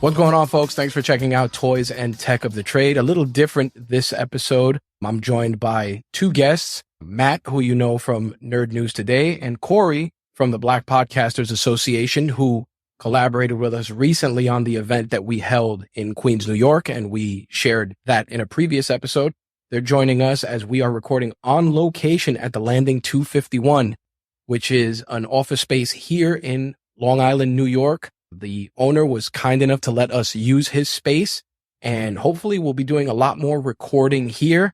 What's going on, folks? Thanks for checking out Toys and Tech of the Trade. A little different this episode. I'm joined by two guests, Matt, who you know from Nerd News Today, and Corey from the Black Podcasters Association, who collaborated with us recently on the event that we held in Queens, New York, and we shared that in a previous episode. They're joining us as we are recording on location at the Landing 251, which is an office space here in Long Island, New York. The owner was kind enough to let us use his space, and hopefully we'll be doing a lot more recording here.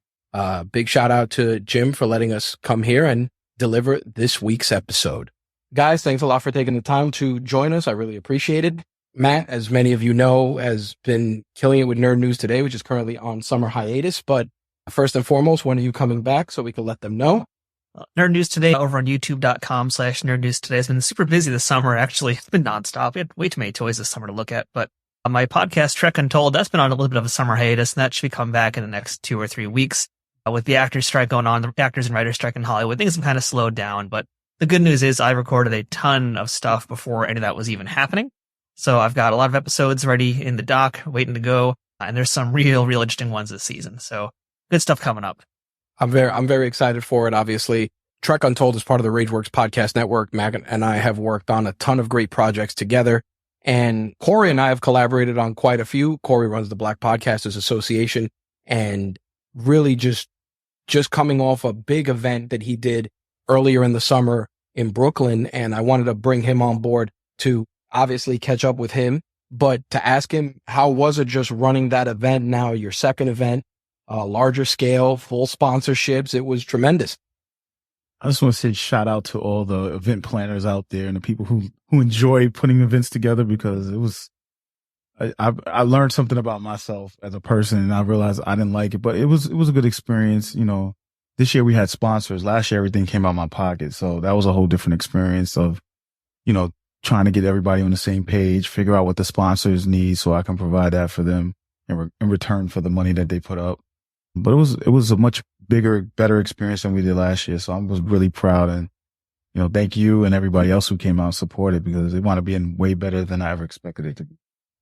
Big shout out to Jim for letting us come here and deliver this week's episode. Guys, thanks a lot for taking the time to join us. I really appreciate it. Matt, as many of you know, has been killing it with Nerd News Today, which is currently on summer hiatus. But first and foremost, when are you coming back so we can let them know? Nerd News Today over on youtube.com/Nerd News Today has been super busy this summer. Actually, it's been nonstop. We had way too many toys this summer to look at. But my podcast, Trek Untold, that's been on a little bit of a summer hiatus, and that should be coming back in the next 2 or 3 weeks. With the actors strike going on, the actors and writers strike in Hollywood, things have kind of slowed down. But the good news is I recorded a ton of stuff before any of that was even happening. So I've got a lot of episodes ready in the dock, waiting to go. And there's some real interesting ones this season. So good stuff coming up. I'm very excited for it. Obviously, Trek Untold is part of the Rageworks podcast network. Mac and I have worked on a ton of great projects together, and Corey and I have collaborated on quite a few. Corey runs the Black Podcasters Association, and really just coming off a big event that he did earlier in the summer in Brooklyn. And I wanted to bring him on board to obviously catch up with him, but to ask him, how was it just running that event? Now your second event, larger scale, full sponsorships. It was tremendous. I just want to say shout out to all the event planners out there and the people who enjoy putting events together, because it was, I learned something about myself as a person, and I realized I didn't like it, but it was a good experience. You know, this year we had sponsors. Last year, everything came out of my pocket. So that was a whole different experience of, you know, trying to get everybody on the same page, figure out what the sponsors need so I can provide that for them in return for the money that they put up. But it was a much bigger, better experience than we did last year. So I was really proud, and, you know, thank you and everybody else who came out and supported, because they want to be in way better than I ever expected it to be.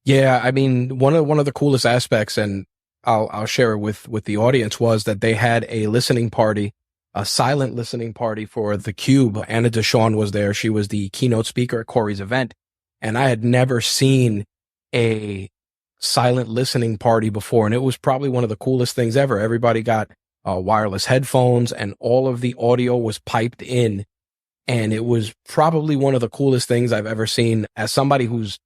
Yeah. I mean, one of the coolest aspects, and I'll share it with the audience, was that they had a listening party, a silent listening party for The Cube. Anna Deshawn was there. She was the keynote speaker at Corey's event. And I had never seen a silent listening party before, and it was probably one of the coolest things ever. Everybody got wireless headphones, and all of the audio was piped in, and it was probably one of the coolest things I've ever seen. As somebody who's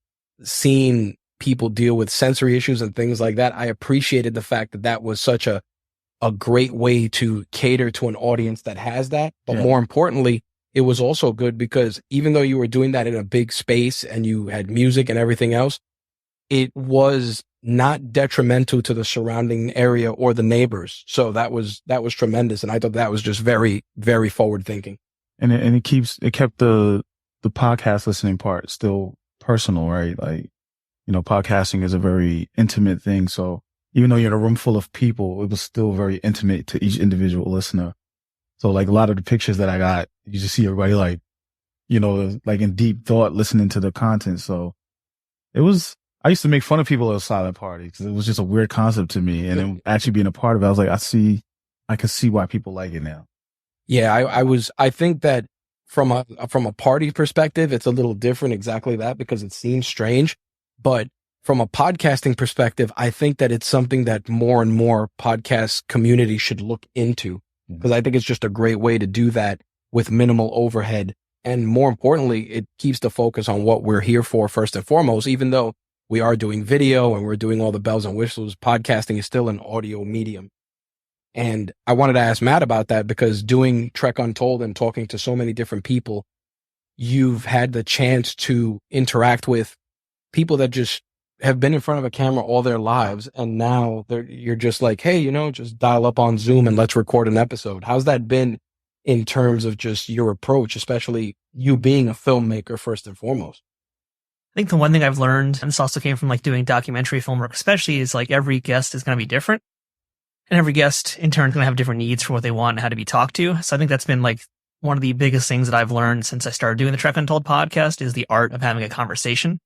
seen people deal with sensory issues and things like that, I appreciated the fact that that was such a great way to cater to an audience that has that. But more importantly, it was also good because even though you were doing that in a big space and you had music and everything else, it was not detrimental to the surrounding area or the neighbors. So that was tremendous. And I thought that was just very, very forward thinking. And it kept the podcast listening part still personal, right? Like, you know, podcasting is a very intimate thing. So even though you're in a room full of people, it was still very intimate to each individual listener. So like a lot of the pictures that I got, you just see everybody like, you know, like in deep thought, listening to the content. So I used to make fun of people at a silent party because it was just a weird concept to me. And then actually being a part of it, I was like, I can see why people like it now. Yeah, I think that from a party perspective, it's a little different, exactly that, because it seems strange. But from a podcasting perspective, I think that it's something that more and more podcast community should look into, because I think it's just a great way to do that with minimal overhead. And more importantly, it keeps the focus on what we're here for first and foremost. Even though we are doing video and we're doing all the bells and whistles, podcasting is still an audio medium. And I wanted to ask Matt about that, because doing Trek Untold and talking to so many different people, you've had the chance to interact with people that just have been in front of a camera all their lives. And now you're just like, hey, you know, just dial up on Zoom and let's record an episode. How's that been in terms of just your approach, especially you being a filmmaker first and foremost? I think the one thing I've learned, and this also came from like doing documentary film work especially, is like every guest is going to be different. And every guest in turn is going to have different needs for what they want and how to be talked to. So I think that's been like one of the biggest things that I've learned since I started doing the Trek Untold podcast is the art of having a conversation.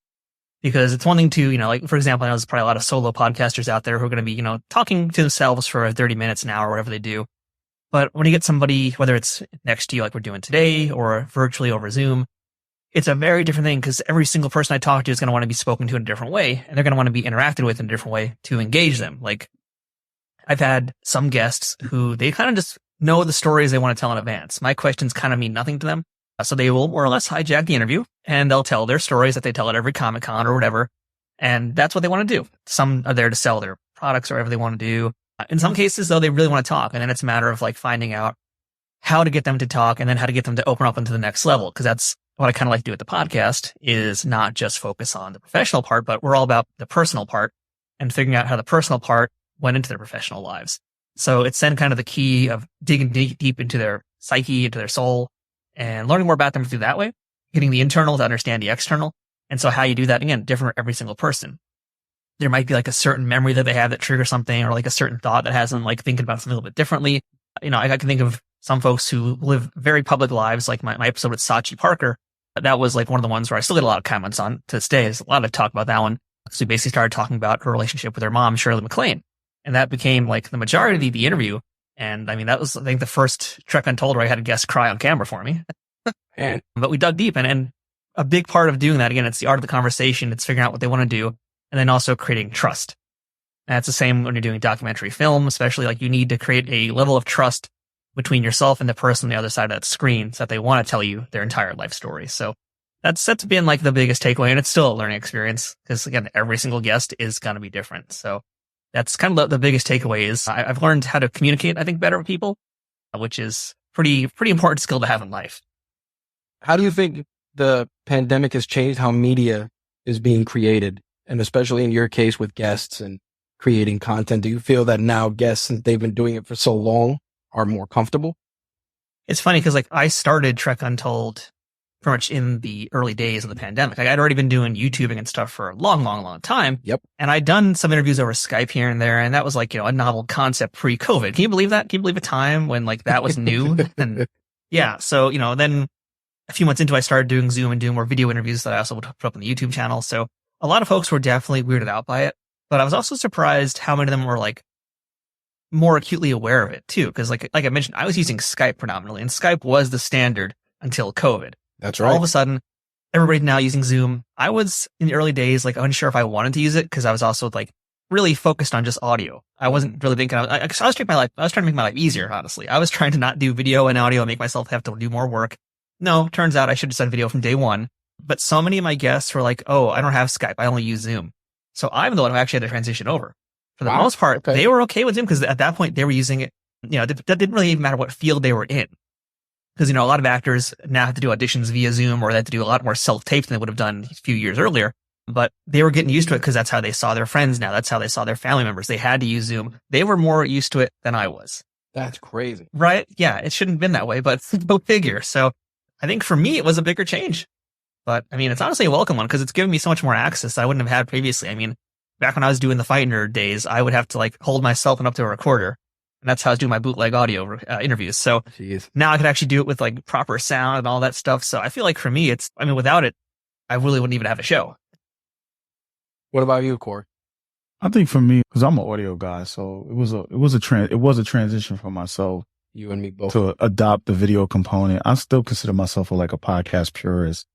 Because it's one thing to, like, for example, I know there's probably a lot of solo podcasters out there who are going to be, talking to themselves for 30 minutes, an hour, whatever they do. But when you get somebody, whether it's next to you like we're doing today or virtually over Zoom, it's a very different thing because every single person I talk to is going to want to be spoken to in a different way, and they're going to want to be interacted with in a different way to engage them. Like, I've had some guests who they kind of just know the stories they want to tell in advance. My questions kind of mean nothing to them. So they will more or less hijack the interview and they'll tell their stories that they tell at every Comic-Con or whatever. And that's what they want to do. Some are there to sell their products or whatever they want to do. In some cases, though, they really want to talk. And then it's a matter of like finding out how to get them to talk and then how to get them to open up into the next level. Because that's what I kind of like to do with the podcast is not just focus on the professional part, but we're all about the personal part and figuring out how the personal part went into their professional lives. So it's then kind of the key of digging deep into their psyche, into their soul, and learning more about them through that way, getting the internal to understand the external. And so how you do that, again, different for every single person. There might be like a certain memory that they have that triggers something or like a certain thought that has them like thinking about something a little bit differently. I can think of some folks who live very public lives, like my episode with Sachi Parker. That was like one of the ones where I still get a lot of comments on to this day. There's a lot of talk about that one. So we basically started talking about her relationship with her mom, Shirley MacLaine. And that became like the majority of the interview. And I mean, that was, I think, the first Trek Untold where I had a guest cry on camera for me. But we dug deep. And a big part of doing that, again, it's the art of the conversation. It's figuring out what they want to do. And then also creating trust. And that's the same when you're doing documentary film, especially like you need to create a level of trust between yourself and the person on the other side of that screen so that they want to tell you their entire life story. So that's been like the biggest takeaway. And it's still a learning experience because, again, every single guest is going to be different. So that's kind of the biggest takeaway is I've learned how to communicate, I think, better with people, which is pretty important skill to have in life. How do you think the pandemic has changed how media is being created? And especially in your case with guests and creating content, do you feel that now guests, since they've been doing it for so long, are more comfortable? It's funny because like I started Trek Untold pretty much in the early days of the pandemic. Like I'd already been doing YouTubing and stuff for a long time. Yep. And I'd done some interviews over Skype here and there. And that was like, a novel concept pre-COVID. Can you believe that? Can you believe a time when like that was new? And yeah. So, then a few months into it, I started doing Zoom and doing more video interviews that I also would put up on the YouTube channel. So a lot of folks were definitely weirded out by it, but I was also surprised how many of them were like more acutely aware of it too. Cause like I mentioned, I was using Skype predominantly and Skype was the standard until COVID. That's right. All of a sudden, everybody's now using Zoom. I was in the early days, like unsure if I wanted to use it because I was also like really focused on just audio. I wasn't really thinking, I was trying to make my life easier, honestly. I was trying to not do video and audio and make myself have to do more work. No, turns out I should have done video from day one. But so many of my guests were like, oh, I don't have Skype. I only use Zoom. So I'm the one who actually had to transition over. For the most part, They were okay with Zoom because at that point they were using it. That didn't really even matter what field they were in. Because, a lot of actors now have to do auditions via Zoom or they have to do a lot more self-taped than they would have done a few years earlier. But they were getting used to it because that's how they saw their friends now. That's how they saw their family members. They had to use Zoom. They were more used to it than I was. That's crazy. Right? Yeah, it shouldn't have been that way, but go figure. So I think for me, it was a bigger change. But I mean, it's honestly a welcome one because it's given me so much more access I wouldn't have had previously. I mean, back when I was doing the Fight Nerd days, I would have to like hold myself up to a recorder. And that's how I was doing my bootleg audio interviews. So now I could actually do it with like proper sound and all that stuff. So I feel like for me, without it, I really wouldn't even have a show. What about you, Corey? I think for me, because I'm an audio guy, so it was a transition for myself. You and me both. To adopt the video component. I still consider myself like a podcast purist,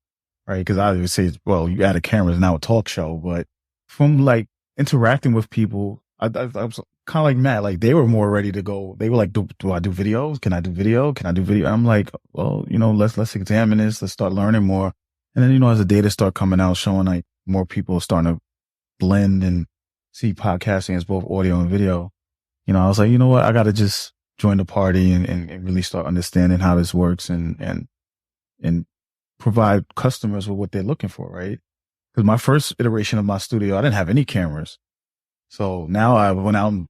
right? Because I would say, well, you added cameras, now a talk show. But from like interacting with people, I was kind of like Matt. Like they were more ready to go. They were like, "Do I do videos? Can I do video? Can I do video?" I'm like, "Well, let's examine this. Let's start learning more." And then as the data start coming out, showing like more people are starting to blend and see podcasting as both audio and video. I was like, you know what? I got to just join the party and really start understanding how this works and provide customers with what they're looking for, right? Because my first iteration of my studio, I didn't have any cameras. So now I went out and,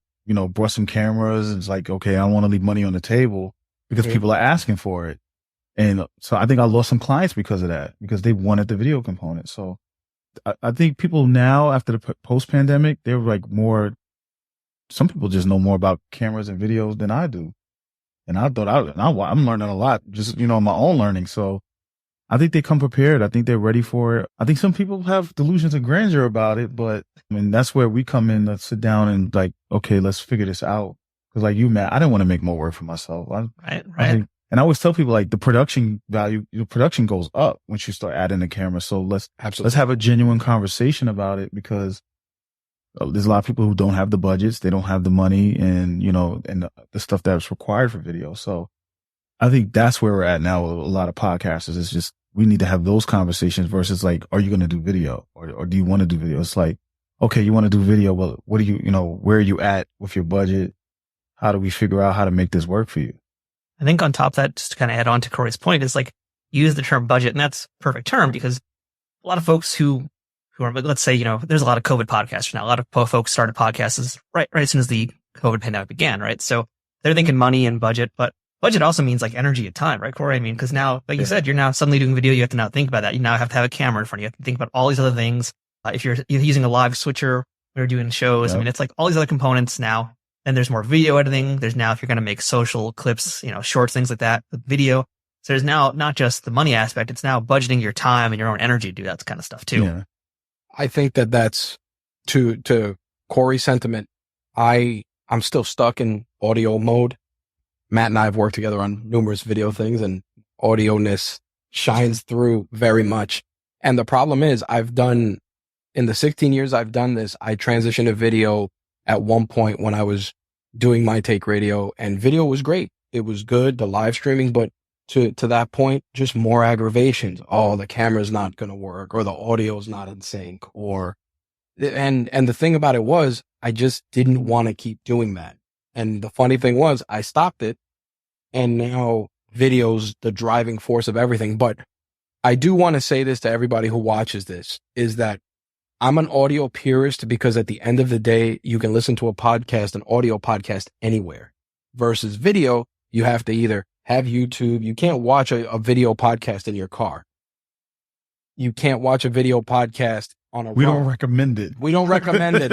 brought some cameras. And it's like, okay, I don't want to leave money on the table because people are asking for it. And so I think I lost some clients because of that, because they wanted the video component. So I think people now, after the post-pandemic, they're like some people just know more about cameras and videos than I do. And I thought I'm learning a lot just, on my own learning. So I think they come prepared. I think they're ready for it. I think some people have delusions of grandeur about it, but I mean, that's where we come in to sit down and like, okay, let's figure this out. Cause like you, Matt, I didn't want to make more work for myself. Right. And I always tell people like the production value, your production goes up once you start adding the camera. So let's have a genuine conversation about it, because there's a lot of people who don't have the budgets. They don't have the money and, you know, and the stuff that's required for video. So I think that's where we're at now with a lot of podcasters. It's just, we need to have those conversations versus like, are you going to do video or do you want to do video? It's like, okay, you want to do video. Well, what do you know, where are you at with your budget? How do we figure out how to make this work for you? I think on top of that, just to kind of add on to Corey's point, is like use the term budget. And that's a perfect term, because a lot of folks who are, let's say, you know, there's a lot of COVID podcasters now. A lot of folks started podcasts right as soon as the COVID pandemic began, right? So they're thinking money and budget, but budget also means like energy and time, right, Corey? I mean, because now, like you said, you're now suddenly doing video. You have to now think about that. You now have to have a camera in front of you. You have to think about all these other things. If you're using a live switcher, when you're doing shows, I mean, it's like all these other components now. And there's more video editing. There's now, if you're going to make social clips, you know, shorts, things like that with video. So there's now not just the money aspect. It's now budgeting your time and your own energy to do that kind of stuff too. Yeah. I think that's to Corey's sentiment. I'm still stuck in audio mode. Matt and I have worked together on numerous video things, and audio-ness shines through very much. And the problem is in the 16 years I've done this, I transitioned to video at one point when I was doing My Take Radio, and video was great. It was good, the live streaming, but to that point, just more aggravations. Oh, the camera's not going to work, or the audio's not in sync, and the thing about it was, I just didn't want to keep doing that. And the funny thing was, I stopped it, and now video's the driving force of everything. But I do want to say this to everybody who watches this, is that I'm an audio purist, because at the end of the day, you can listen to an audio podcast anywhere, versus video. You have to either have YouTube. You can't watch a video podcast in your car. You can't watch a video podcast on a We don't recommend it. We don't recommend it.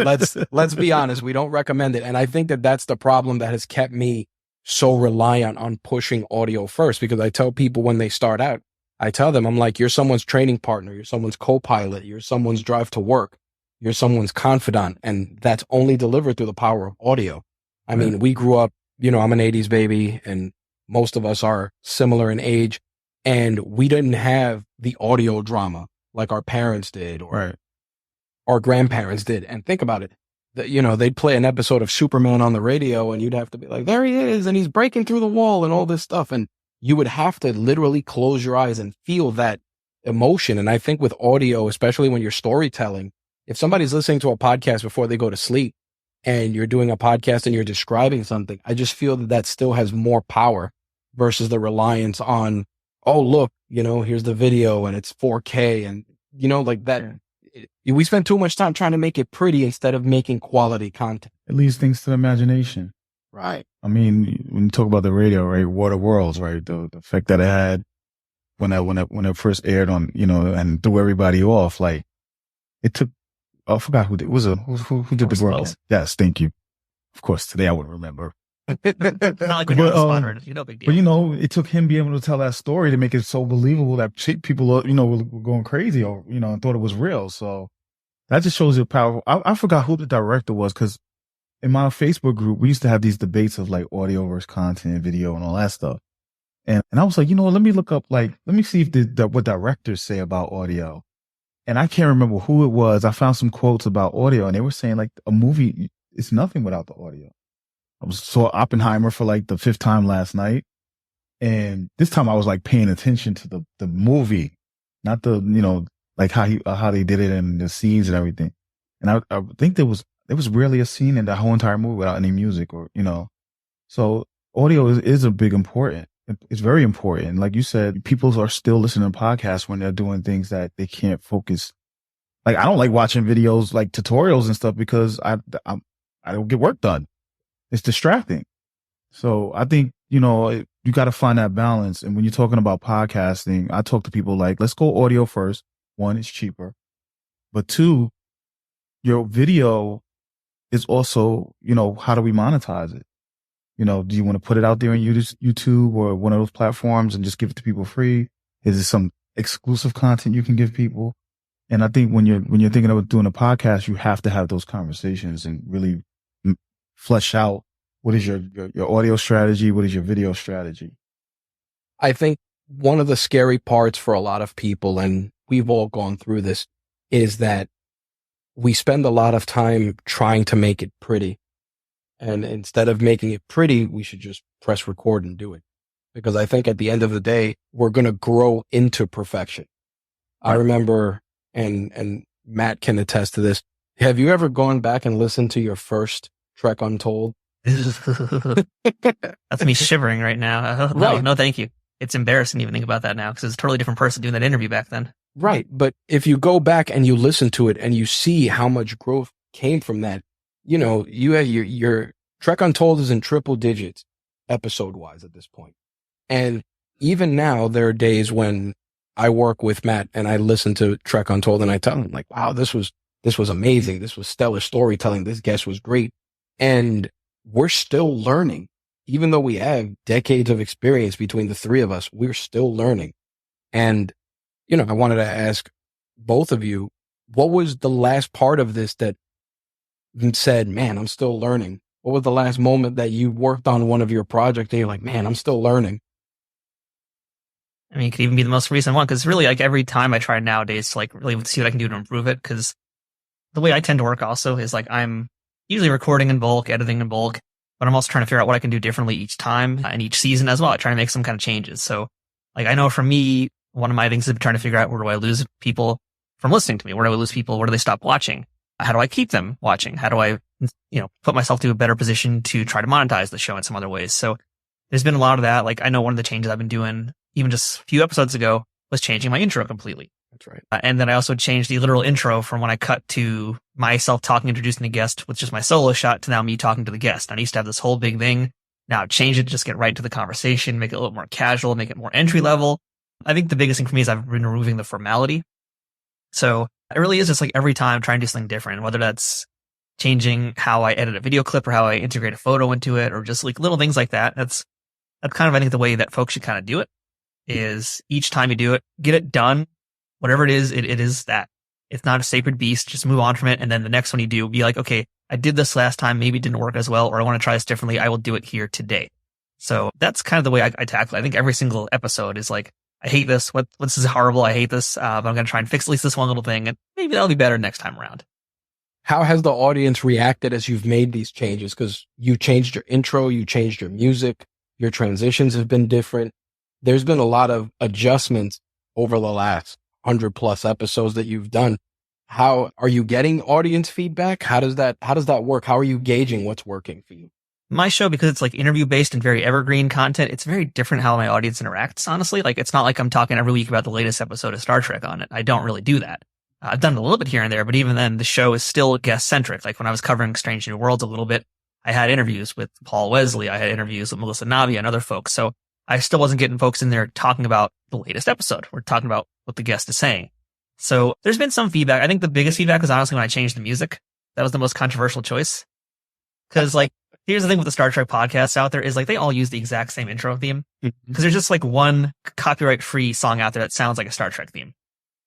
Let's be honest. We don't recommend it. And I think that's the problem that has kept me so reliant on pushing audio first, because I tell people when they start out, I tell them, I'm like, you're someone's training partner. You're someone's co-pilot. You're someone's drive to work. You're someone's confidant. And that's only delivered through the power of audio. I mean, we grew up, you know, I'm an 80s baby, and most of us are similar in age, and we didn't have the audio drama like our parents did, or our grandparents did. And think about it. You know, they'd play an episode of Superman on the radio, and you'd have to be like, there he is, and he's breaking through the wall and all this stuff. And you would have to literally close your eyes and feel that emotion. And I think with audio, especially when you're storytelling, if somebody's listening to a podcast before they go to sleep and you're doing a podcast and you're describing something, I just feel that still has more power versus the reliance on, oh, look, you know, here's the video and it's 4K, and, you know, like that. We spend too much time trying to make it pretty instead of making quality content. It leaves things to the imagination. Right. I mean, when you talk about the radio, right, Water Worlds, right, the effect that it had when it first aired on, you know, and threw everybody off, like it took. Oh, I forgot who did. Who did the broadcast? Yes, thank you. Of course, today I wouldn't remember. Not like when you're sponsored, you know, big deal. But you know, it took him being able to tell that story to make it so believable that people, you know, were going crazy, or you know, and thought it was real. So that just shows you power. I forgot who the director was, because in my Facebook group, we used to have these debates of like audio versus content, video, and all that stuff. And I was like, you know what, let me look up, like, let me see if what directors say about audio. And I can't remember who it was. I found some quotes about audio, and they were saying like a movie is nothing without the audio. I saw Oppenheimer for like the 5th time last night. And this time I was like paying attention to the movie, not the, you know, like how they did it and the scenes and everything. And I think there was rarely a scene in the whole entire movie without any music, or, you know, so audio is a big important. It's very important. Like you said, people are still listening to podcasts when they're doing things that they can't focus. Like I don't like watching videos like tutorials and stuff, because I don't get work done. It's distracting. So I think, you know, you got to find that balance. And when you're talking about podcasting, I talk to people like, let's go audio first. 1, it's cheaper. But 2, your video is also, you know, how do we monetize it? You know, do you want to put it out there on YouTube or one of those platforms and just give it to people free? Is it some exclusive content you can give people. And I think when you're thinking of doing a podcast, you have to have those conversations and really flesh out what is your audio strategy, what is your video strategy. I think one of the scary parts for a lot of people, and we've all gone through this, is that we spend a lot of time trying to make it pretty. And instead of making it pretty, we should just press record and do it. Because I think at the end of the day, we're going to grow into perfection. I remember, and Matt can attest to this. Have you ever gone back and listened to your first Trek Untold? That's me shivering right now. No, thank you. It's embarrassing to even think about that now because it's a totally different person doing that interview back then. Right. But if you go back and you listen to it and you see how much growth came from that, you know, you have your Trek Untold is in triple digits episode wise at this point. And even now there are days when I work with Matt and I listen to Trek Untold and I tell him like, wow, this was amazing. This was stellar storytelling. This guest was great. And we're still learning. Even though we have decades of experience between the three of us, we're still learning. And, you know, I wanted to ask both of you, what was the last part of this that said, man, I'm still learning? What was the last moment that you worked on one of your projects and you're like, man, I'm still learning? I mean, it could even be the most recent one because really like every time I try nowadays to like really see what I can do to improve it, because the way I tend to work also is like I'm usually recording in bulk, editing in bulk, but I'm also trying to figure out what I can do differently each time and each season as well. I try to make some kind of changes. So like I know for me, one of my things is trying to figure out where do I lose people from listening to me? Where do I lose people? Where do they stop watching? How do I keep them watching? How do I, put myself to a better position to try to monetize the show in some other ways? So there's been a lot of that. Like I know one of the changes I've been doing even just a few episodes ago was changing my intro completely. That's right. And then I also changed the literal intro from when I cut to myself talking, introducing the guest with just my solo shot to now me talking to the guest. I used to have this whole big thing. Now I've changed it, just get right to the conversation, make it a little more casual, make it more entry level. I think the biggest thing for me is I've been removing the formality. So it really is just like every time trying to do something different, whether that's changing how I edit a video clip or how I integrate a photo into it or just like little things like that. That's kind of, I think, the way that folks should kind of do it is each time you do it, get it done. Whatever it is that. It's not a sacred beast. Just move on from it. And then the next one you do, be like, okay, I did this last time. Maybe it didn't work as well, or I want to try this differently. I will do it here today. So that's kind of the way I tackle it. I think every single episode is like, I hate this. This is horrible. I hate this. But I'm going to try and fix at least this one little thing. And maybe that'll be better next time around. How has the audience reacted as you've made these changes? Because you changed your intro, you changed your music, your transitions have been different. There's been a lot of adjustments over the last 100+ episodes that you've done. How are you getting audience feedback? How does that work? How are you gauging what's working for you? My show, because it's like interview based and very evergreen content, it's very different how my audience interacts, honestly. Like it's not like I'm talking every week about the latest episode of Star Trek on it. I don't really do that. I've done it a little bit here and there, but even then the show is still guest centric. Like when I was covering Strange New Worlds a little bit, I had interviews with Paul Wesley. I had interviews with Melissa Navia and other folks. So I still wasn't getting folks in there talking about the latest episode. We're talking about what the guest is saying. So there's been some feedback. I think the biggest feedback was honestly when I changed the music. That was the most controversial choice. Cause like, here's the thing with the Star Trek podcasts out there is like they all use the exact same intro theme. Cause there's just like one copyright free song out there that sounds like a Star Trek theme.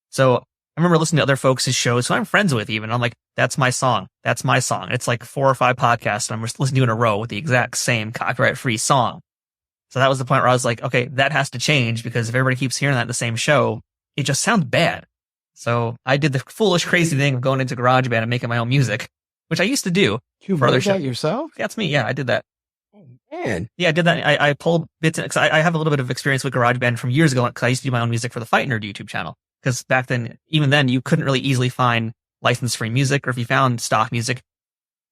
So I remember listening to other folks' shows who I'm friends with even. I'm like, that's my song. That's my song. And it's like 4 or 5 podcasts and I'm just listening to in a row with the exact same copyright free song. So that was the point where I was like, okay, that has to change because if everybody keeps hearing that in the same show, it just sounds bad. So I did the foolish, crazy thing of going into GarageBand and making my own music, which I used to do. You wrote that yourself? That's me. Yeah, I did that. Oh, man. Yeah, I did that. I pulled bits because I have a little bit of experience with GarageBand from years ago because I used to do my own music for the Fight Nerd YouTube channel. Because back then, even then, you couldn't really easily find license-free music, or if you found stock music,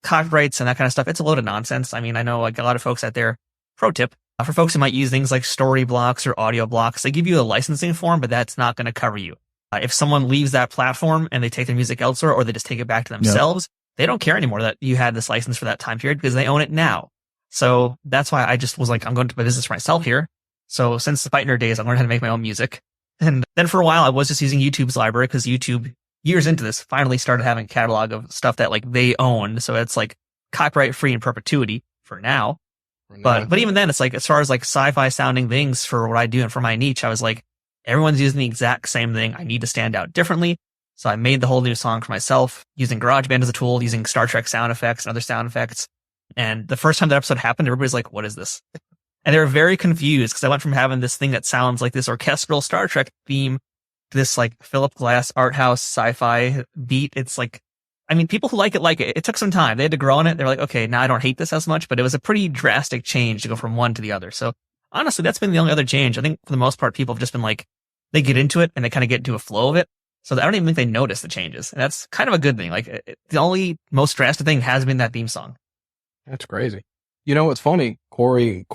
copyrights and that kind of stuff, it's a load of nonsense. I mean, I know like a lot of folks out there, pro tip, for folks who might use things like story blocks or audio blocks, they give you a licensing form, but that's not going to cover you. If someone leaves that platform and they take their music elsewhere, or they just take it back to themselves, they don't care anymore that you had this license for that time period because they own it now. So that's why I just was like, I'm going to my business for myself here. So since the Fight Nerd days, I learned how to make my own music. And then for a while, I was just using YouTube's library because YouTube, years into this, finally started having a catalog of stuff that like they owned. So it's like copyright free in perpetuity for now. But even then, it's like, as far as like sci-fi sounding things for what I do and for my niche, I was like, everyone's using the exact same thing. I need to stand out differently. So I made the whole new song for myself using GarageBand as a tool, using Star Trek sound effects and other sound effects. And the first time that episode happened, everybody's like, what is this? And they were very confused because I went from having this thing that sounds like this orchestral Star Trek theme to this like Philip Glass art house sci-fi beat. It's like, I mean, people who like it. It took some time. They had to grow on it. They're like, okay, now I don't hate this as much, but it was a pretty drastic change to go from one to the other. So honestly, that's been the only other change. I think for the most part, people have just been like, they get into it and they kind of get into a flow of it. So I don't even think they notice the changes. And that's kind of a good thing. Like the only most drastic thing has been that theme song. That's crazy. You know, what's funny. Corey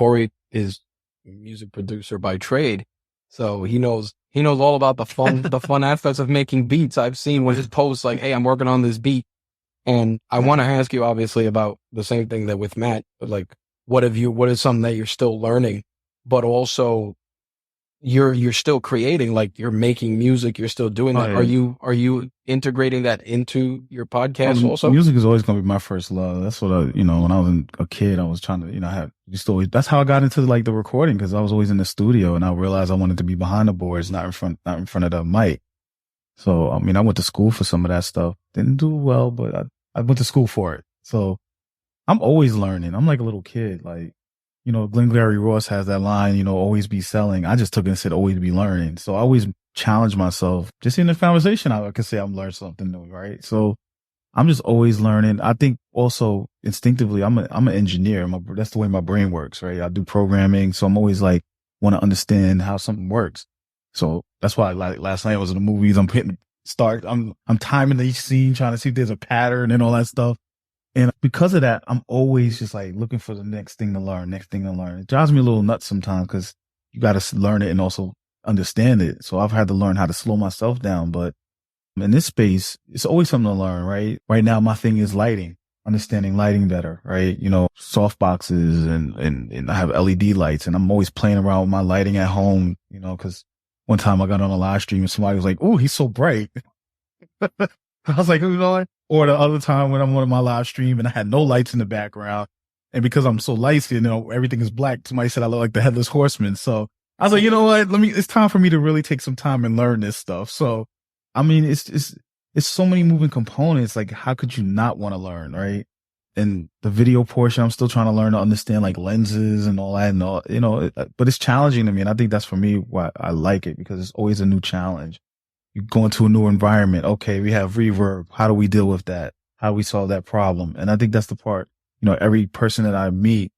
is a music producer by trade. So he knows all about the fun aspects of making beats. I've seen when his posts like, hey, I'm working on this beat. And I want to ask you obviously about the same thing that with Matt, like, what is something that you're still learning, but also you're still creating, like you're making music, you're still doing that. Yeah. Are you integrating that into your podcast also? Music is always going to be my first love. That's what when I was a kid, I was trying to, that's how I got into like the recording, because I was always in the studio and I realized I wanted to be behind the boards, not in front of the mic. So, I mean, I went to school for some of that stuff. Didn't do well, but I went to school for it. So I'm always learning. I'm like a little kid, like, Glengarry Ross has that line, always be selling. I just took it and said, always be learning. So I always challenge myself. Just in the conversation, I could say I'm learning something new, right? So I'm just always learning. I think also instinctively, I'm an engineer. That's the way my brain works, right? I do programming. So I'm always like, want to understand how something works. So that's why like last night I was in the movies. I'm hitting start. I'm timing each scene, trying to see if there's a pattern and all that stuff. And because of that, I'm always just like looking for the next thing to learn. It drives me a little nuts sometimes because you got to learn it and also understand it. So I've had to learn how to slow myself down. But in this space, it's always something to learn, right? Right now, my thing is lighting, understanding lighting better, right? Soft boxes and I have LED lights, and I'm always playing around with my lighting at home, because one time I got on a live stream and somebody was like, "Oh, he's so bright." I was like, what? Or the other time when I'm on my live stream and I had no lights in the background, and because I'm so light skinned, everything is black. Somebody said I look like the Headless Horseman. So I was like, you know what? It's time for me to really take some time and learn this stuff. So, I mean, it's so many moving components. Like, how could you not want to learn, right? And the video portion, I'm still trying to learn to understand like lenses and all that and all, but it's challenging to me. And I think that's for me why I like it, because it's always a new challenge. You go into a new environment. Okay, we have reverb. How do we deal with that? How do we solve that problem? And I think that's the part, every person that I meet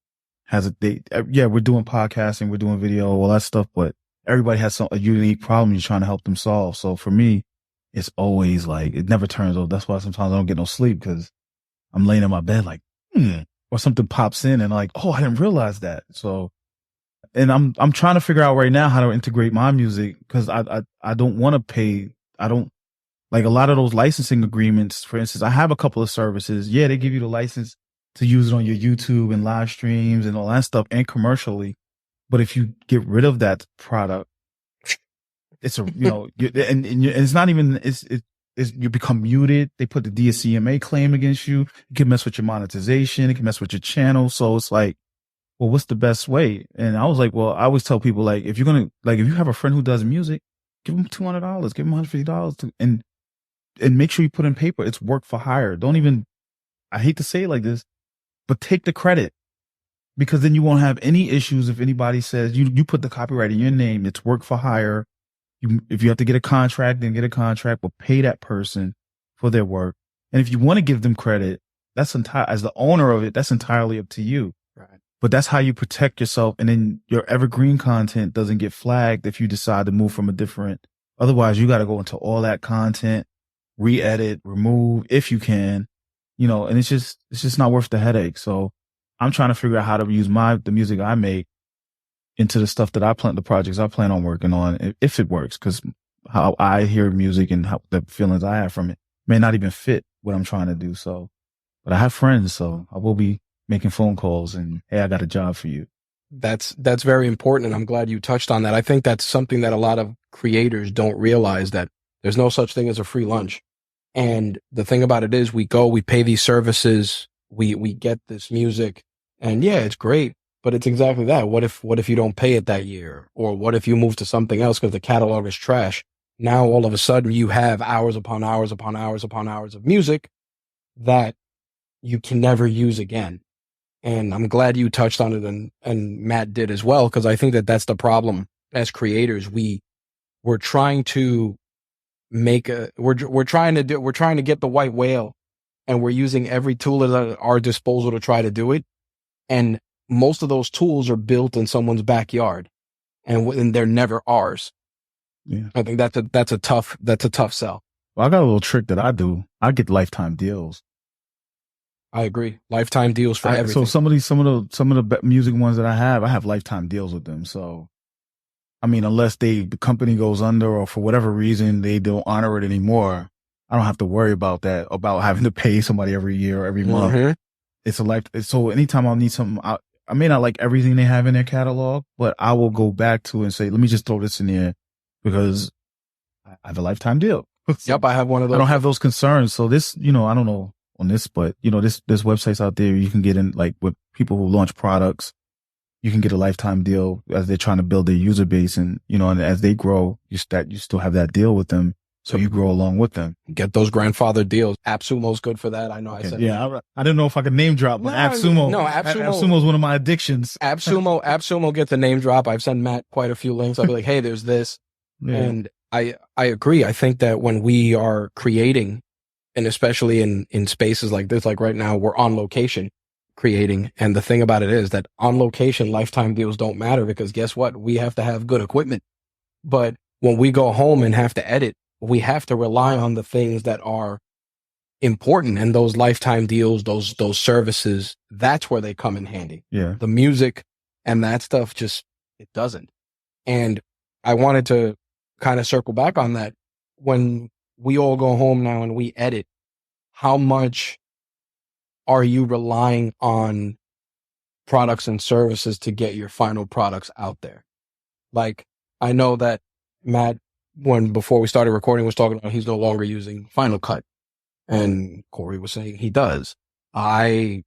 has we're doing podcasting, we're doing video, all that stuff, but everybody has a unique problem you're trying to help them solve. So for me, it's always like, it never turns off. That's why sometimes I don't get no sleep, because I'm laying in my bed like, or something pops in and like, oh, I didn't realize that. So, and I'm trying to figure out right now how to integrate my music, because I don't want to pay. I don't like a lot of those licensing agreements. For instance, I have a couple of services. Yeah, they give you the license to use it on your YouTube and live streams and all that stuff and commercially. But if you get rid of that product, it's and it's not even, you become muted. They put the DSCMA claim against you. It can mess with your monetization. It can mess with your channel. So it's like, well, what's the best way? And I was like, well, I always tell people, like, if you're going to, like, if you have a friend who does music, give them $200, give them $150 and make sure you put in paper. It's work for hire. I hate to say it like this, but take the credit, because then you won't have any issues. If anybody says you put the copyright in your name, it's work for hire. If you have to get a contract, then get a contract, but pay that person for their work. And if you want to give them credit, as the owner of it, that's entirely up to you. Right. But that's how you protect yourself. And then your evergreen content doesn't get flagged if you decide to move from otherwise you got to go into all that content, re-edit, remove if you can, and it's just not worth the headache. So I'm trying to figure out how to use the music I make into the stuff that the projects I plan on working on, if it works, because how I hear music and how the feelings I have from it may not even fit what I'm trying to do. So, but I have friends, so I will be making phone calls and, hey, I got a job for you. That's very important. And I'm glad you touched on that. I think that's something that a lot of creators don't realize, that there's no such thing as a free lunch. And the thing about it is we pay these services, we get this music, and yeah, it's great. But it's exactly that. What if you don't pay it that year? Or what if you move to something else because the catalog is trash? Now all of a sudden you have hours upon hours upon hours upon hours of music that you can never use again. And I'm glad you touched on it and Matt did as well, because I think that that's the problem as creators. We're trying to we're trying to get the white whale, and we're using every tool at our disposal to try to do it. And most of those tools are built in someone's backyard, and they're never ours. Yeah. I think that's a tough sell. Well, I got a little trick that I do. I get lifetime deals. I agree. Lifetime deals for everything. So some of the music ones that I have lifetime deals with them. So, I mean, unless the company goes under or for whatever reason they don't honor it anymore, I don't have to worry about that, about having to pay somebody every year or every month. Mm-hmm. It's a life. So anytime I'll need something, I may not like everything they have in their catalog, but I will go back to it and say, let me just throw this in there because I have a lifetime deal. Yep, I have one of those. I don't have those concerns. So this, I don't know on this, but there's websites out there you can get in, like with people who launch products, you can get a lifetime deal as they're trying to build their user base, and and as they grow, you still have that deal with them, so you grow along with them. Get those grandfather deals. AppSumo's good for that. I know. Okay. I said, yeah, I didn't know if I could name drop, but AppSumo. No, AppSumo is one of my addictions. AppSumo gets a name drop. I've sent Matt quite a few links. I'll be like, hey, there's this, and I agree. I think that when we are creating, and especially in spaces like this, like right now, we're on location creating. And the thing about it is that on location, lifetime deals don't matter, because guess what? We have to have good equipment. But when we go home and have to edit, we have to rely on the things that are important. And those lifetime deals, those services, that's where they come in handy. Yeah. The music and that stuff it doesn't. And I wanted to kind of circle back on that. When we all go home now and we edit, how much are you relying on products and services to get your final products out there? Like, I know that Matt, before we started recording, was talking about he's no longer using Final Cut, and Corey was saying he does. I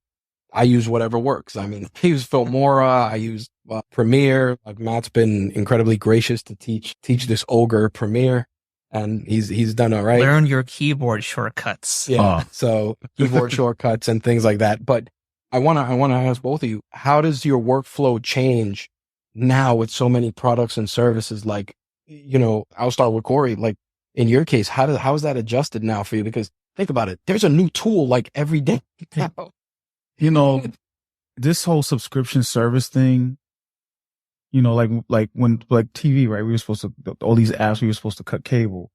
use whatever works. I mean, I use Filmora, I use Premiere. Like, Matt's been incredibly gracious to teach this ogre Premiere. And he's done all right. Learn your keyboard shortcuts. Yeah. So keyboard shortcuts and things like that. But I want to ask both of you, how does your workflow change now with so many products and services? Like, I'll start with Corey. Like, in your case, how is that adjusted now for you? Because think about it. There's a new tool like every day. This whole subscription service thing, like when TV, right? We were supposed to, all these apps, we were supposed to cut cable.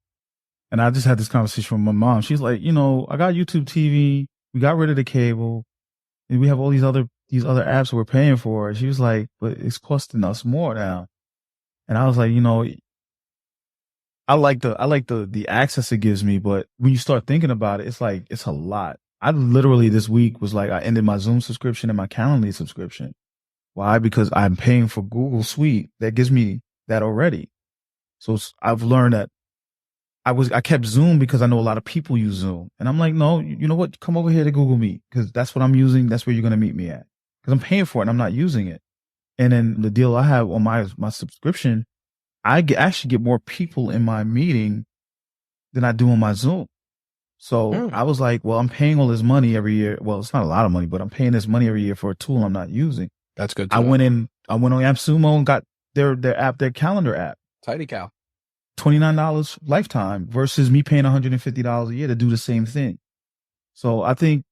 And I just had this conversation with my mom. She's like, I got YouTube TV. We got rid of the cable, and we have all these other apps that we're paying for. She was like, but it's costing us more now. And I was like, I like the access it gives me, but when you start thinking about it, it's a lot. I literally this week was like, I ended my Zoom subscription and my Calendly subscription. Why? Because I'm paying for Google Suite that gives me that already. So I've learned that I kept Zoom because I know a lot of people use Zoom, and I'm like, no, you know what? Come over here to Google Meet, because that's what I'm using. That's where you're going to meet me at, because I'm paying for it and I'm not using it. And then the deal I have on my subscription, I actually get more people in my meeting than I do on my Zoom. So I was like, well, I'm paying all this money every year. Well, it's not a lot of money, but I'm paying this money every year for a tool I'm not using. That's good. I went on AppSumo and got their calendar app. Tidy cow. $29 lifetime versus me paying $150 a year to do the same thing. So I think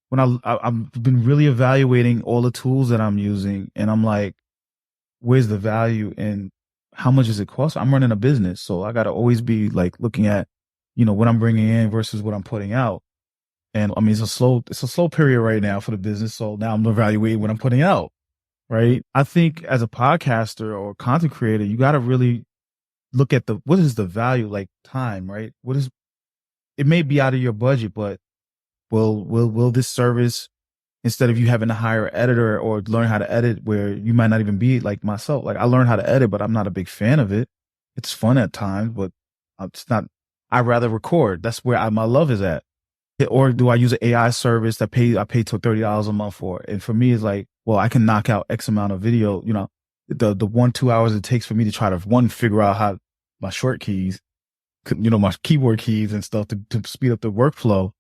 when I've been really evaluating all the tools that I'm using, and I'm like, where's the value and how much does it cost? I'm running a business, so I got to always be like looking at, what I'm bringing in versus what I'm putting out. And I mean, it's a slow period right now for the business. So now I'm evaluating what I'm putting out. Right. I think as a podcaster or content creator, you got to really look at what is the value, like time, right? It may be out of your budget, but will this service, instead of you having to hire an editor or learn how to edit, where you might not even be like myself. Like, I learned how to edit, but I'm not a big fan of it. It's fun at times, but it's not, I'd rather record. That's where my love is at. Or do I use an AI service that I pay to $30 a month for? And for me, it's like, well, I can knock out X amount of video, the 1-2 hours it takes for me to try to figure out how my short keys, my keyboard keys and stuff to speed up the workflow.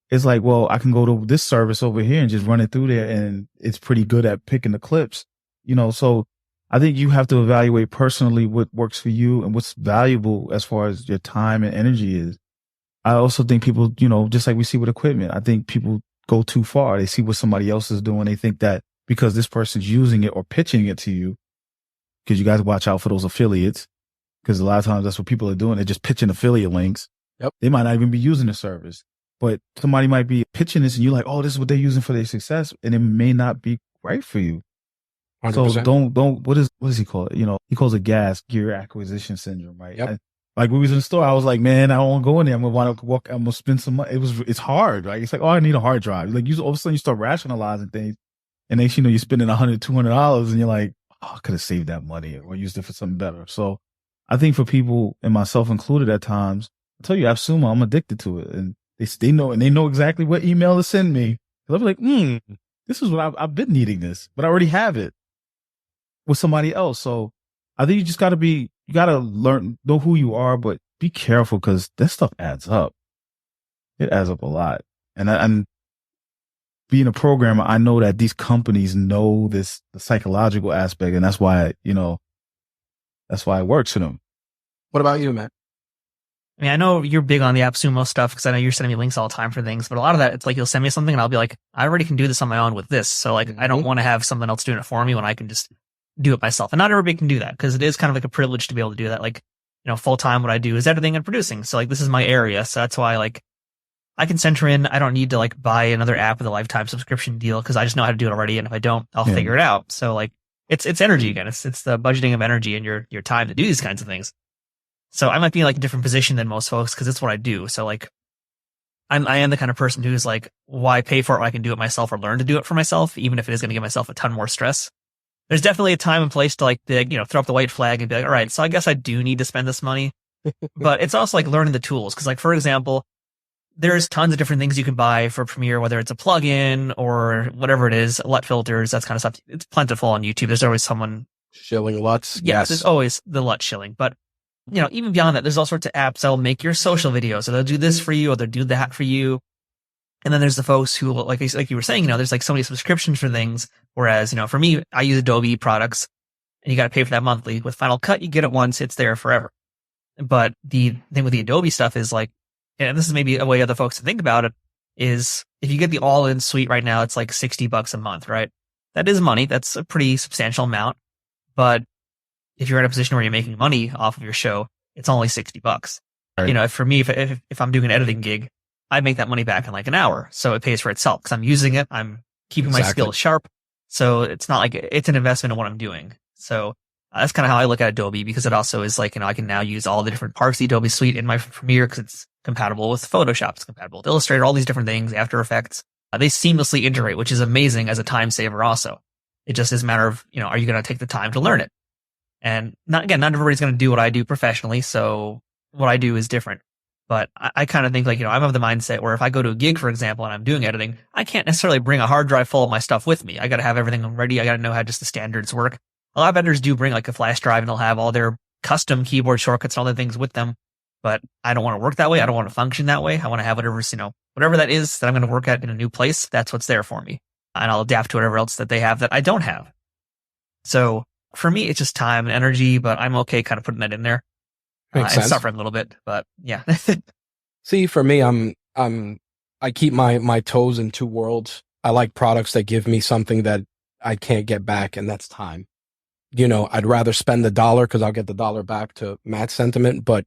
It's like, well, I can go to this service over here and just run it through there, and it's pretty good at picking the clips, so I think you have to evaluate personally what works for you and what's valuable as far as your time and energy is. I also think people, just like we see with equipment, I think people go too far. They see what somebody else is doing. They think that because this person's using it or pitching it to you, because you guys watch out for those affiliates, because a lot of times that's what people are doing. They're just pitching affiliate links. Yep. They might not even be using the service, but somebody might be pitching this and you're like, oh, this is what they're using for their success. And it may not be right for you. 100%. So don't, what does he call it? He calls it gear acquisition syndrome, right? Yep. Like when we was in the store, I was like, man, I don't want to go in there. I'm going to want to walk. I'm going to spend some money. It's hard, right? It's like, oh, I need a hard drive. Like all of a sudden you start rationalizing things, and then, you're spending $100, $200 and you're like, oh, I could have saved that money or used it for something better. So I think for people, and myself included at times, I tell you, AppSumo, I'm addicted to it. And they know exactly what email to send me. They'll be like, this is what I've been needing this, but I already have it with somebody else. So I think you just you got to know who you are, but be careful because that stuff adds up. It adds up a lot. And being a programmer, I know that these companies know the psychological aspect, and that's why, that's why it works for them. What about you, Matt? I mean, I know you're big on the AppSumo stuff because I know you're sending me links all the time for things, but a lot of that, it's like you'll send me something and I'll be like, I already can do this on my own with this. So like, I don't want to have someone else doing it for me when I can just do it myself. And not everybody can do that because it is kind of like a privilege to be able to do that. Like, full time, what I do is editing and producing. So like, this is my area. So that's why like I can center in. I don't need to like buy another app with a lifetime subscription deal because I just know how to do it already. And if I don't, I'll figure it out. So like, it's energy again. It's the budgeting of energy and your time to do these kinds of things. So I might be in like a different position than most folks because it's what I do. So like, I am the kind of person who's like, why pay for it when I can do it myself or learn to do it for myself, even if it is going to give myself a ton more stress. There's definitely a time and place to like, throw up the white flag and be like, all right, so I guess I do need to spend this money. But it's also like learning the tools. Cause like, for example, there's tons of different things you can buy for Premiere, whether it's a plugin or whatever it is, LUT filters, that kind of stuff. It's plentiful on YouTube. There's always someone shilling LUTs. Yes. There's always the LUT shilling. But even beyond that, there's all sorts of apps that'll make your social videos. So they'll do this for you or they'll do that for you. And then there's the folks who, like you were saying, there's like so many subscriptions for things. Whereas, for me, I use Adobe products and you got to pay for that monthly. With Final Cut, you get it once, it's there forever. But the thing with the Adobe stuff is like, and this is maybe a way other folks to think about it, is if you get the all-in suite right now, it's like $60 a month, right? That is money. That's a pretty substantial amount. But if you're in a position where you're making money off of your show, it's only $60. Right. For me, if I'm doing an editing gig, I make that money back in like an hour. So it pays for itself because I'm using it. I'm keeping my skills sharp. So it's not like it's an investment in what I'm doing. So that's kind of how I look at Adobe because it also is like, I can now use all the different parts of the Adobe suite in my Premiere because it's compatible with Photoshop. It's compatible with Illustrator, all these different things, After Effects. They seamlessly integrate, which is amazing as a time saver also. It just is a matter of, are you going to take the time to learn it? And not everybody's going to do what I do professionally. So what I do is different. But I kind of think like, I'm of the mindset where if I go to a gig, for example, and I'm doing editing, I can't necessarily bring a hard drive full of my stuff with me. I got to have everything ready. I got to know how just the standards work. A lot of editors do bring like a flash drive and they'll have all their custom keyboard shortcuts and all the things with them. But I don't want to work that way. I don't want to function that way. I want to have whatever that is that I'm going to work at in a new place. That's what's there for me. And I'll adapt to whatever else that they have that I don't have. So for me, it's just time and energy, but I'm okay kind of putting that in there. And suffering a little bit, but yeah. See, for me, I keep my toes in two worlds. I like products that give me something that I can't get back, and that's time. I'd rather spend the dollar because I'll get the dollar back, to Matt's sentiment, but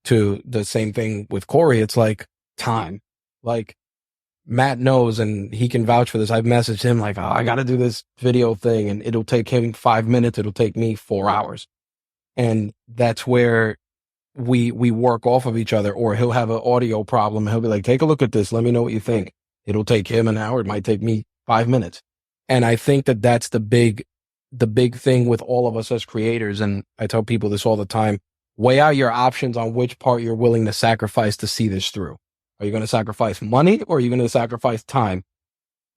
to the same thing with Corey, it's like time. Like Matt knows, and he can vouch for this. I've messaged him like, oh, I got to do this video thing, and it'll take him 5 minutes. It'll take me 4 hours. And that's where we work off of each other. Or he'll have an audio problem. He'll be like, take a look at this. Let me know what you think. It'll take him an hour. It might take me 5 minutes. And I think that that's the big thing with all of us as creators. And I tell people this all the time. Weigh out your options on which part you're willing to sacrifice to see this through. Are you going to sacrifice money or are you going to sacrifice time?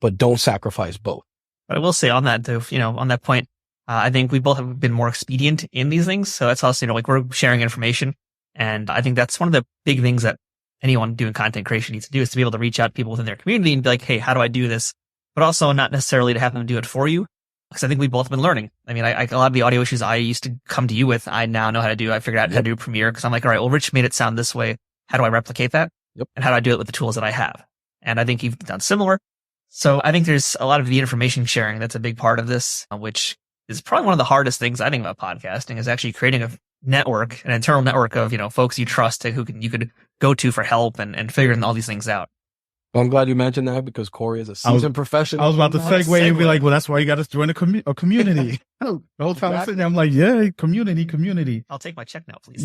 But don't sacrifice both. But I will say on that, though, on that point, I think we both have been more expedient in these things. So that's also, like we're sharing information. And I think that's one of the big things that anyone doing content creation needs to do is to be able to reach out to people within their community and be like, hey, how do I do this? But also not necessarily to have them do it for you. Because I think we've both been learning. I mean, a lot of the audio issues I used to come to you with, I now know how to do. I figured out how to do Premiere because I'm like, all right, well, Rich made it sound this way. How do I replicate that? Yep. And how do I do it with the tools that I have? And I think you've done similar. So I think there's a lot of the information sharing that's a big part of this, which is probably one of the hardest things I think about podcasting is actually creating a network, an internal network of, folks you trust you could go to for help and figuring all these things out. Well, I'm glad you mentioned that because Corey is a seasoned professional. I was about to segue and be like, well, that's why you got to join a community. The whole time I'm sitting there, I'm like, yeah, community. I'll take my check now, please.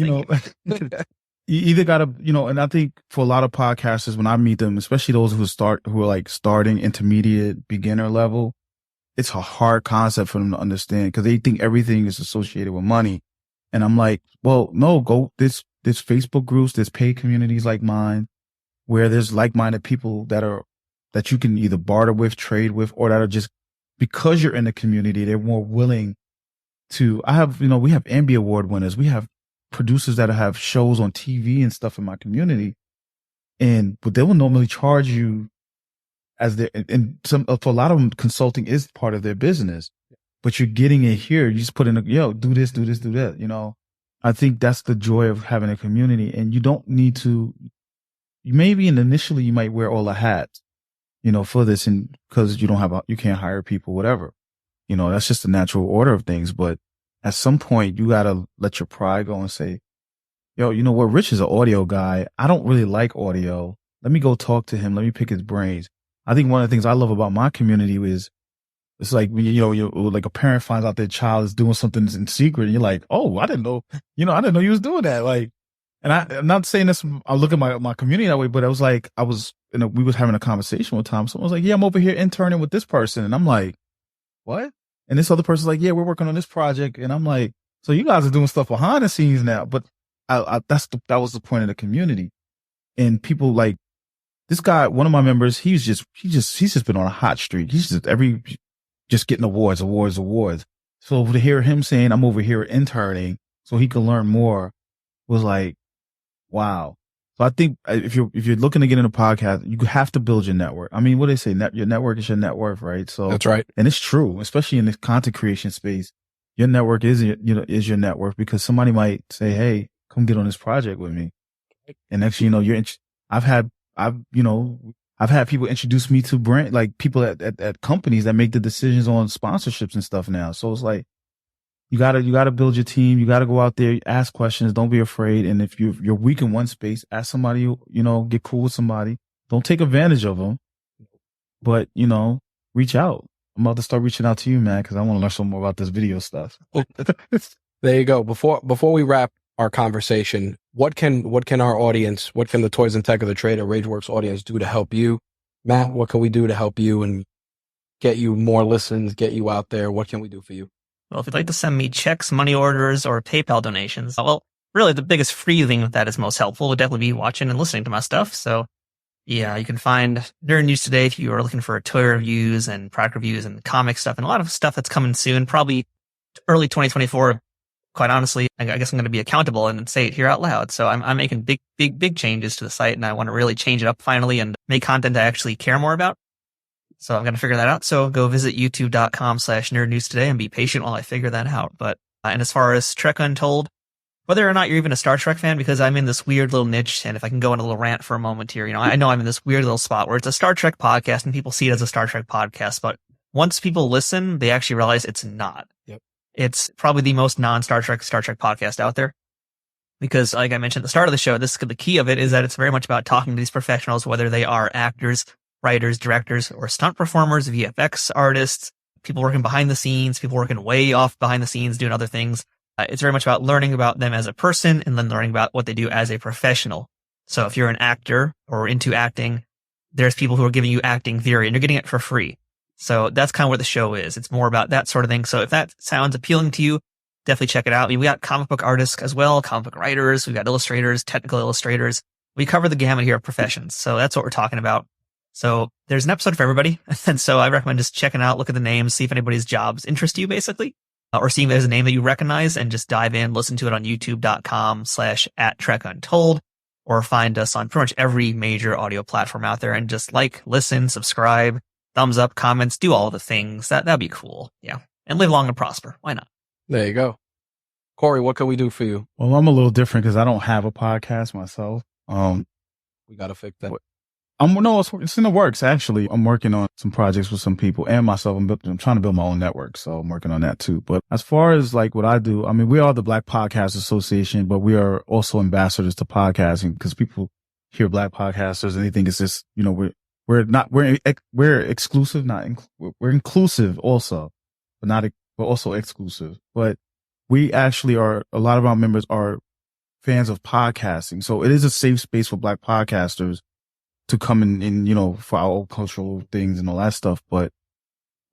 You either got to, and I think for a lot of podcasters, when I meet them, especially those who are like starting intermediate beginner level, it's a hard concept for them to understand because they think everything is associated with money. And I'm like, well, no, there's Facebook groups, there's paid communities like mine where there's like-minded people that you can either barter with, trade with, or that are just because you're in the community, they're more willing to, we have Ambie Award winners. We have producers that have shows on TV and stuff in my community. But they will normally charge you for a lot of them, consulting is part of their business, but you're getting it here. You just put in do this, do that. I think that's the joy of having a community, and you don't need to, maybe initially you might wear all the hats, for this, and because you can't hire people, whatever, that's just the natural order of things. But at some point you got to let your pride go and say, you know what? Rich is an audio guy. I don't really like audio. Let me go talk to him. Let me pick his brains. I think one of the things I love about my community is it's like, you're like a parent finds out their child is doing something in secret and you're like, oh, I didn't know, I didn't know you was doing that. Like, and I'm not saying this, I look at my community that way, but I was like, we was having a conversation with Tom. Someone was like, yeah, I'm over here interning with this person. And I'm like, what? And this other person's like, yeah, we're working on this project. And I'm like, so you guys are doing stuff behind the scenes now. But that was the point of the community. And people like this guy, one of my members, he's just been on a hot streak. He's just getting awards. So to hear him saying, I'm over here interning so he can learn more was like, wow. So I think if you're looking to get into podcast, you have to build your network. I mean, what do they say? Your network is your net worth, right? So that's right. And it's true, especially in the content creation space. Your network is your network because somebody might say, hey, come get on this project with me. And next thing you know, I've had people introduce me to brand, like people at companies that make the decisions on sponsorships and stuff now. So it's like, you gotta build your team. You gotta go out there, ask questions. Don't be afraid. And if you're weak in one space, ask somebody, get cool with somebody. Don't take advantage of them, but reach out. I'm about to start reaching out to you, man, because I want to learn some more about this video stuff. There you go. Before we wrap our conversation, what can our audience, what can the Toys and Tech of the Trade or RageWorks audience do to help you? Matt, what can we do to help you and get you more listens, get you out there? What can we do for you? Well, if you'd like to send me checks, money orders, or PayPal donations, well, really the biggest free thing that is most helpful would definitely be watching and listening to my stuff. So yeah, you can find Nerd News Today if you are looking for toy reviews and product reviews and comic stuff and a lot of stuff that's coming soon, probably early 2024. Quite honestly, I guess I'm going to be accountable and say it here out loud. So I'm making big changes to the site, and I want to really change it up finally and make content I actually care more about. So I'm going to figure that out. So go visit youtube.com/nerdnewstoday and be patient while I figure that out. But, and as far as Trek Untold, whether or not you're even a Star Trek fan, because I'm in this weird little niche, and if I can go on a little rant for a moment here, I know I'm in this weird little spot where it's a Star Trek podcast and people see it as a Star Trek podcast, but once people listen, they actually realize it's not. Yep. It's probably the most non-Star Trek podcast out there. Because like I mentioned at the start of the show, the key of it is that it's very much about talking to these professionals, whether they are actors, writers, directors, or stunt performers, VFX artists, people working behind the scenes, people working way off behind the scenes doing other things. It's very much about learning about them as a person and then learning about what they do as a professional. So if you're an actor or into acting, there's people who are giving you acting theory and you're getting it for free. So that's kind of what the show is. It's more about that sort of thing. So if that sounds appealing to you, definitely check it out. I mean, we got comic book artists as well, comic book writers, we've got illustrators, technical illustrators. we cover the gamut here of professions. So that's what we're talking about. So there's an episode for everybody. And so I recommend just checking out, look at the names, see if anybody's jobs interest you basically, or seeing if there's a name that you recognize and just dive in, listen to it on youtube.com/@TrekUntold, or find us on pretty much every major audio platform out there and just like, listen, subscribe, thumbs up, comments, do all the things. That'd be cool. Yeah. And live long and prosper. Why not? There you go. Corey, what can we do for you? Well, I'm a little different because I don't have a podcast myself. We got to fix that. It's in the works, actually. I'm working on some projects with some people and myself. I'm trying to build my own network, so I'm working on that too. But as far as like what I do, I mean, we are the Black Podcast Association, but we are also ambassadors to podcasting because people hear Black podcasters and they think it's just, we're exclusive, we're inclusive also, but we're also exclusive. But we actually a lot of our members are fans of podcasting. So it is a safe space for Black podcasters to come in, for our old cultural things and all that stuff, but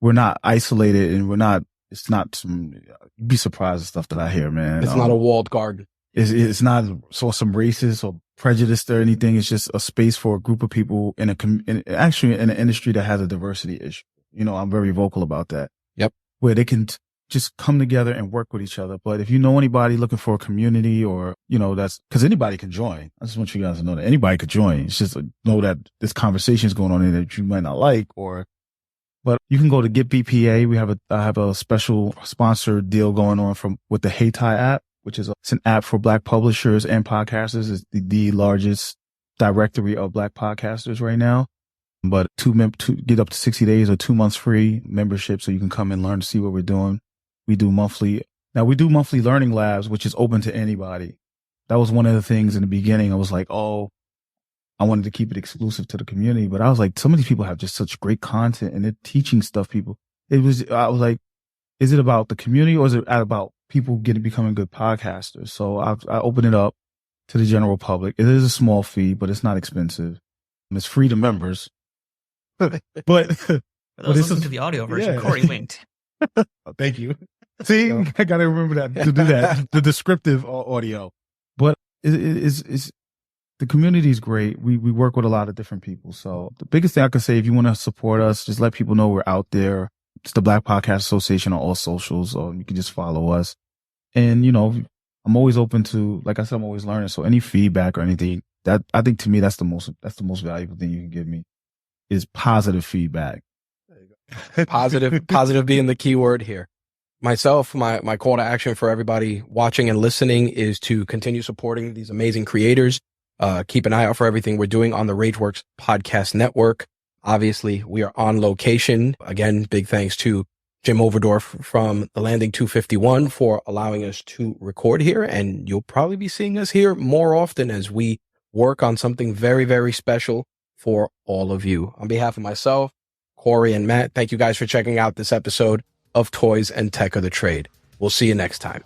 we're not isolated and it's not you'd be surprised at stuff that I hear, man. It's not a walled garden. It's not some racist or prejudiced or anything. It's just a space for a group of people actually in an industry that has a diversity issue. I'm very vocal about that. Yep. Where they can just come together and work with each other. But if you know anybody looking for a community or, that's because anybody can join. I just want you guys to know that anybody could join. It's just know that this conversation is going on in that you might not like but you can go to Get BPA. I have a special sponsored deal going on with the Heytai app, which is it's an app for Black publishers and podcasters. It's the largest directory of Black podcasters right now. But get up to 60 days or 2 months free membership so you can come and learn to see what we're doing. We do monthly learning labs, which is open to anybody. That was one of the things in the beginning. I was like, I wanted to keep it exclusive to the community, but I was like, some of these people have just such great content and they're teaching stuff people. I was like, is it about the community or is it about people becoming good podcasters? So I open it up to the general public. It is a small fee, but it's not expensive. It's free to members. But listen to the audio version. Yeah. Corey winked. Thank you. See, I gotta remember to do that. The descriptive audio, but it's the community is great. We work with a lot of different people. So the biggest thing I can say, if you want to support us, just let people know we're out there. It's the Black Podcast Association on all socials, or you can just follow us. And I'm always open to, like I said, I'm always learning. So any feedback or anything that I think to me that's the most valuable thing you can give me is positive feedback. Positive being the key word here. Myself, my call to action for everybody watching and listening is to continue supporting these amazing creators. Keep an eye out for everything we're doing on the RageWorks Podcast Network. Obviously, we are on location. Again, big thanks to Jim Overdorf from the Landing 251 for allowing us to record here. And you'll probably be seeing us here more often as we work on something very, very special for all of you. On behalf of myself, Corey, and Matt, thank you guys for checking out this episode of Toys and Tech of the Trade. We'll see you next time.